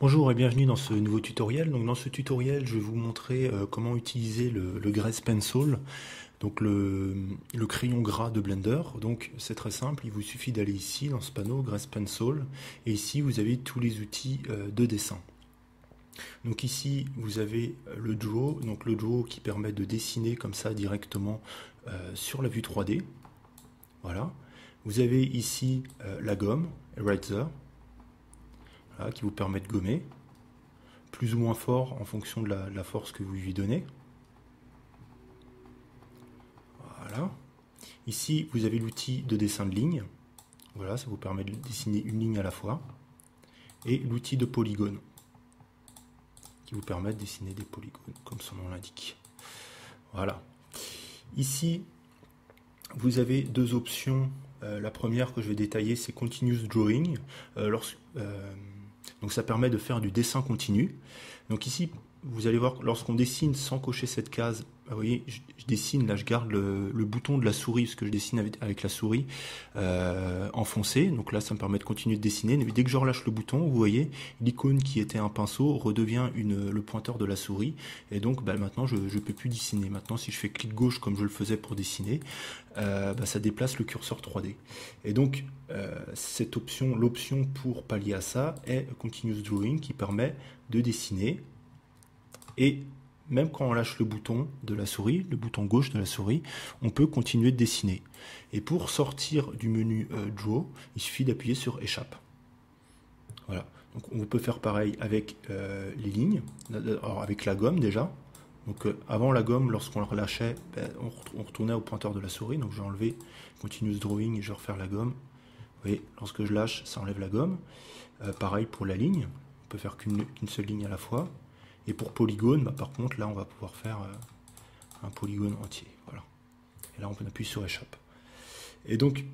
Bonjour et bienvenue dans ce nouveau tutoriel. Donc dans ce tutoriel, je vais vous montrer comment utiliser le Grace Pencil, donc le crayon gras de Blender. Donc c'est très simple, il vous suffit d'aller ici dans ce panneau Grace Pencil et ici vous avez tous les outils de dessin. Donc ici vous avez le Draw, donc le Draw qui permet de dessiner comme ça directement sur la vue 3D. Voilà. Vous avez ici la gomme, Eraser. Voilà, qui vous permet de gommer, plus ou moins fort en fonction de la force que vous lui donnez. Voilà. Ici, vous avez l'outil de dessin de ligne. Voilà, ça vous permet de dessiner une ligne à la fois. Et l'outil de polygone, qui vous permet de dessiner des polygones, comme son nom l'indique. Voilà. Ici, vous avez deux options. La première que je vais détailler, c'est Continuous Drawing. Donc ça permet de faire du dessin continu. Donc ici, vous allez voir, lorsqu'on dessine sans cocher cette case, vous voyez, je dessine, là je garde le bouton de la souris, parce que je dessine avec la souris enfoncée. Donc là, ça me permet de continuer de dessiner. Mais dès que je relâche le bouton, vous voyez, l'icône qui était un pinceau redevient le pointeur de la souris. Et donc maintenant, je ne peux plus dessiner. Maintenant, si je fais clic gauche comme je le faisais pour dessiner, ça déplace le curseur 3D. Et donc, cette option, l'option pour pallier à ça est Continuous Drawing qui permet de dessiner. Et même quand on lâche le bouton de la souris, le bouton gauche de la souris, on peut continuer de dessiner. Et pour sortir du menu Draw, il suffit d'appuyer sur Échappe. Voilà. Donc on peut faire pareil avec les lignes, alors avec la gomme déjà. Donc avant la gomme, lorsqu'on la relâchait, on retournait au pointeur de la souris. Donc j'ai enlevé Continuous Drawing et je vais refaire la gomme. Vous voyez, lorsque je lâche, ça enlève la gomme. Pareil pour la ligne, on peut faire qu'une seule ligne à la fois. Et pour polygone, par contre, là, on va pouvoir faire un polygone entier. Voilà. Et là, on appuie sur Échappe. Et donc,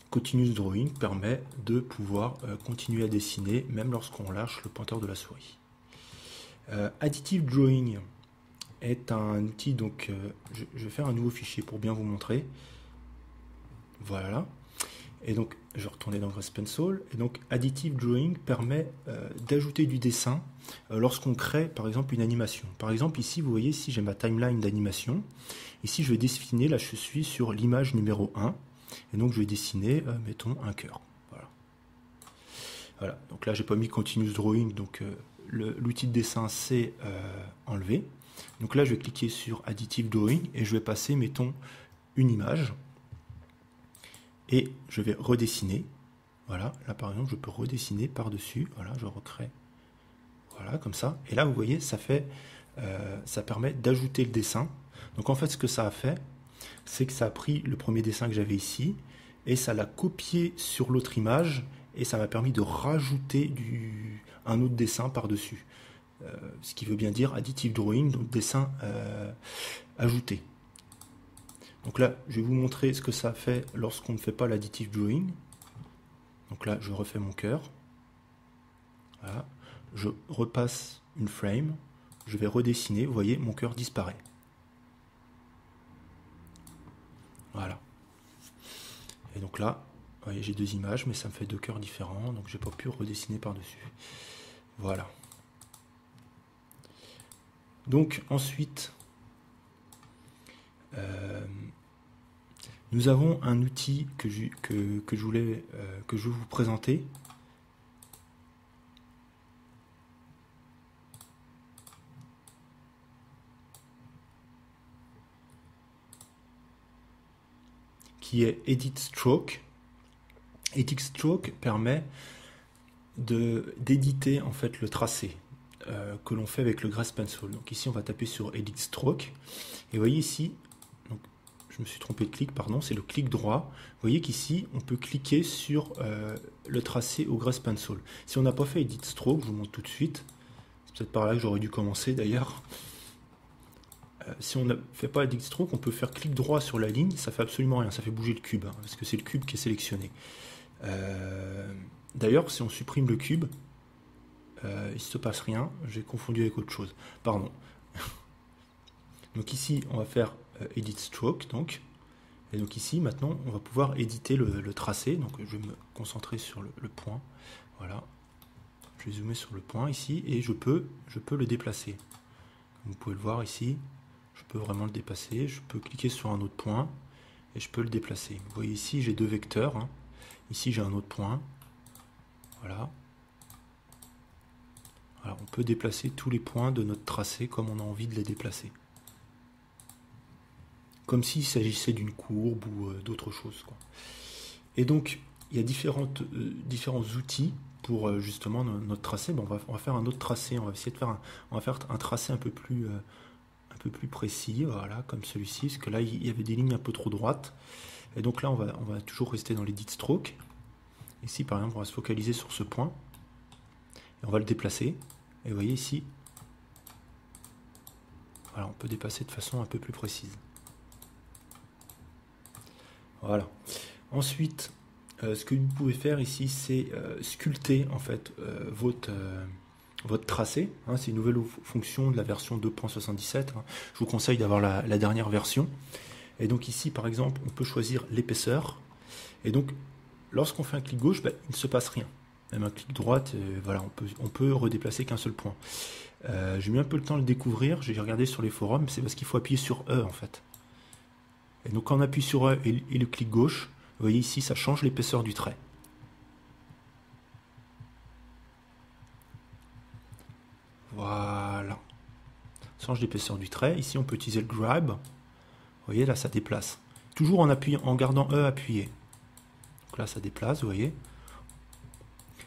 Continuous Drawing permet de pouvoir continuer à dessiner, même lorsqu'on lâche le pointeur de la souris. Additive Drawing est un outil, donc je vais faire un nouveau fichier pour bien vous montrer. Voilà. Et donc, je vais retourner dans Grace Pencil. Et donc, Additive Drawing permet d'ajouter du dessin lorsqu'on crée, par exemple, une animation. Par exemple, ici, vous voyez, ici, j'ai ma timeline d'animation. Ici, je vais dessiner, là, je suis sur l'image numéro 1. Et donc, je vais dessiner, mettons, un cœur. Voilà. Voilà. Donc là, j'ai pas mis Continuous Drawing, donc l'outil de dessin, c'est enlevé. Donc là, je vais cliquer sur Additive Drawing et je vais passer, mettons, une image. Et je vais redessiner. Voilà, là par exemple, je peux redessiner par-dessus. Voilà, je recrée. Voilà, comme ça. Et là, vous voyez, ça permet d'ajouter le dessin. Donc en fait, ce que ça a fait, c'est que ça a pris le premier dessin que j'avais ici et ça l'a copié sur l'autre image et ça m'a permis de rajouter un autre dessin par-dessus. Ce qui veut bien dire Additive Drawing, donc dessin ajouté. Donc là, je vais vous montrer ce que ça fait lorsqu'on ne fait pas l'additive drawing. Donc là, je refais mon cœur. Voilà. Je repasse une frame. Je vais redessiner. Vous voyez, mon cœur disparaît. Voilà. Et donc là, vous voyez, j'ai deux images, mais ça me fait deux cœurs différents. Donc, je n'ai pas pu redessiner par-dessus. Voilà. Donc, ensuite... nous avons un outil que je vais vous présenter. Qui est Edit Stroke. Edit Stroke permet d'éditer en fait le tracé que l'on fait avec le Grace Pencil. Donc ici on va taper sur Edit Stroke. Et vous voyez ici, donc, je me suis trompé de clic, pardon, c'est le clic droit. Vous voyez qu'ici, on peut cliquer sur le tracé au Grace Pencil. Si on n'a pas fait Edit Stroke, je vous montre tout de suite. C'est peut-être par là que j'aurais dû commencer d'ailleurs. Si on ne fait pas Edit Stroke, on peut faire clic droit sur la ligne, ça fait absolument rien, ça fait bouger le cube, hein, parce que c'est le cube qui est sélectionné. D'ailleurs, si on supprime le cube, il ne se passe rien, j'ai confondu avec autre chose. Pardon. Donc ici, on va faire Edit Stroke, donc. Et donc ici, maintenant, on va pouvoir éditer le tracé. Donc je vais me concentrer sur le point. Voilà. Je vais zoomer sur le point ici et je peux le déplacer. Vous pouvez le voir ici, je peux vraiment le dépasser. Je peux cliquer sur un autre point et je peux le déplacer. Vous voyez ici, j'ai deux vecteurs. Hein. Ici, j'ai un autre point. Voilà. Alors, on peut déplacer tous les points de notre tracé comme on a envie de les déplacer. Comme s'il s'agissait d'une courbe ou d'autre chose, quoi. Et donc, il y a différents outils pour justement notre tracé. Bon, on va faire un autre tracé. On va essayer de faire un tracé un peu plus précis, voilà, comme celui-ci, parce que là, il y avait des lignes un peu trop droites. Et donc là, on va toujours rester dans l'edit stroke. Ici, par exemple, on va se focaliser sur ce point. Et on va le déplacer. Et vous voyez ici, voilà, on peut déplacer de façon un peu plus précise. Voilà. Ensuite, ce que vous pouvez faire ici, c'est sculpter en fait votre tracé. Hein, c'est une nouvelle fonction de la version 2.77. Hein. Je vous conseille d'avoir la dernière version. Et donc ici, par exemple, on peut choisir l'épaisseur. Et donc, lorsqu'on fait un clic gauche, ben, il ne se passe rien. Même un clic droite, voilà, on peut redéplacer qu'un seul point. J'ai mis un peu le temps de le découvrir. J'ai regardé sur les forums. C'est parce qu'il faut appuyer sur E en fait. Et donc quand on appuie sur E et le clic gauche, vous voyez ici, ça change l'épaisseur du trait. Voilà. Ça change l'épaisseur du trait. Ici, on peut utiliser le grab. Vous voyez, là, ça déplace. Toujours en gardant E appuyé. Donc là, ça déplace, vous voyez.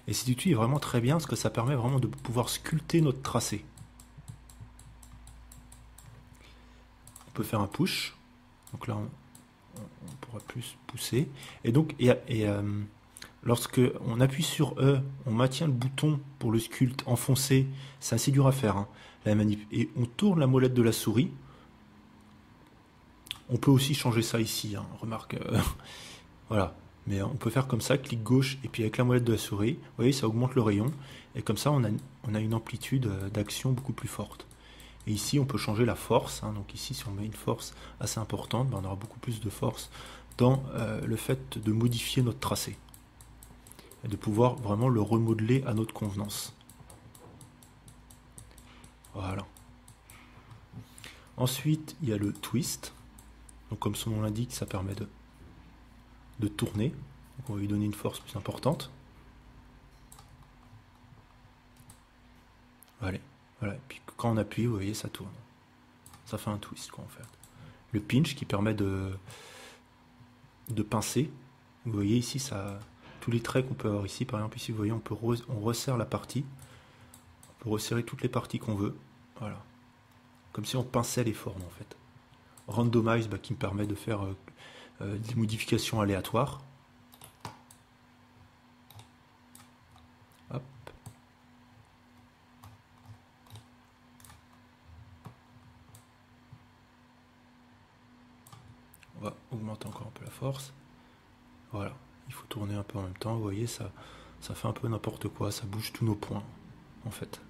Et cet outil est vraiment très bien parce que ça permet vraiment de pouvoir sculpter notre tracé. On peut faire un push. Donc là, on pourra plus pousser. Et donc, lorsque on appuie sur E, on maintient le bouton pour le sculpte enfoncé. C'est assez dur à faire, hein, la manip. Et on tourne la molette de la souris. On peut aussi changer ça ici, hein, remarque. Voilà. Mais on peut faire comme ça, clic gauche, et puis avec la molette de la souris, vous voyez, ça augmente le rayon. Et comme ça, on a une amplitude d'action beaucoup plus forte. Et ici, on peut changer la force. Hein. Donc ici, si on met une force assez importante, ben on aura beaucoup plus de force dans le fait de modifier notre tracé. Et de pouvoir vraiment le remodeler à notre convenance. Voilà. Ensuite, il y a le twist. Donc comme son nom l'indique, ça permet de tourner. Donc on va lui donner une force plus importante. Voilà. Voilà. Et puis quand on appuie, vous voyez, ça tourne. Ça fait un twist, quoi, en fait. Le pinch qui permet de pincer. Vous voyez ici, ça, tous les traits qu'on peut avoir ici, par exemple ici, vous voyez, on resserre la partie. On peut resserrer toutes les parties qu'on veut. Voilà. Comme si on pinçait les formes, en fait. Randomize, bah, qui me permet de faire des modifications aléatoires. Hop. On va augmenter encore un peu la force. Voilà. Il faut tourner un peu en même temps. Vous voyez, ça fait un peu n'importe quoi. Ça bouge tous nos points, en fait.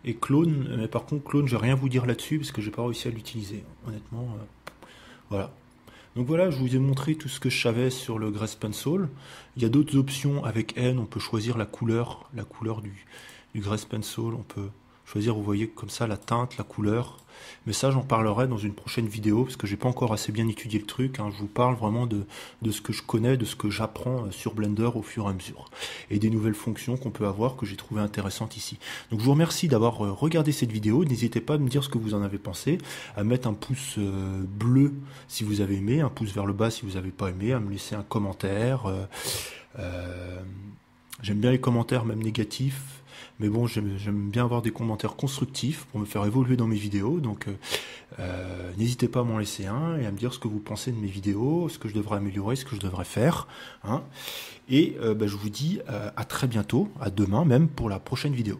Et clone, mais par contre clone, je vais rien vous dire là-dessus parce que j'ai pas réussi à l'utiliser, honnêtement. Voilà. Donc voilà, je vous ai montré tout ce que je savais sur le Grace Pencil. Il y a d'autres options avec N, on peut choisir la couleur du Grace Pencil. On peut choisir, vous voyez, comme ça, la teinte, la couleur. Mais ça, j'en parlerai dans une prochaine vidéo parce que j'ai pas encore assez bien étudié le truc. Hein. Je vous parle vraiment de ce que je connais, de ce que j'apprends sur Blender au fur et à mesure. Et des nouvelles fonctions qu'on peut avoir que j'ai trouvé intéressantes ici. Donc je vous remercie d'avoir regardé cette vidéo. N'hésitez pas à me dire ce que vous en avez pensé, à mettre un pouce bleu si vous avez aimé, un pouce vers le bas si vous n'avez pas aimé, à me laisser un commentaire. J'aime bien les commentaires, même négatifs. Mais bon, j'aime bien avoir des commentaires constructifs pour me faire évoluer dans mes vidéos. Donc, n'hésitez pas à m'en laisser un et à me dire ce que vous pensez de mes vidéos, ce que je devrais améliorer, ce que je devrais faire. Hein. Et je vous dis à très bientôt, à demain même pour la prochaine vidéo.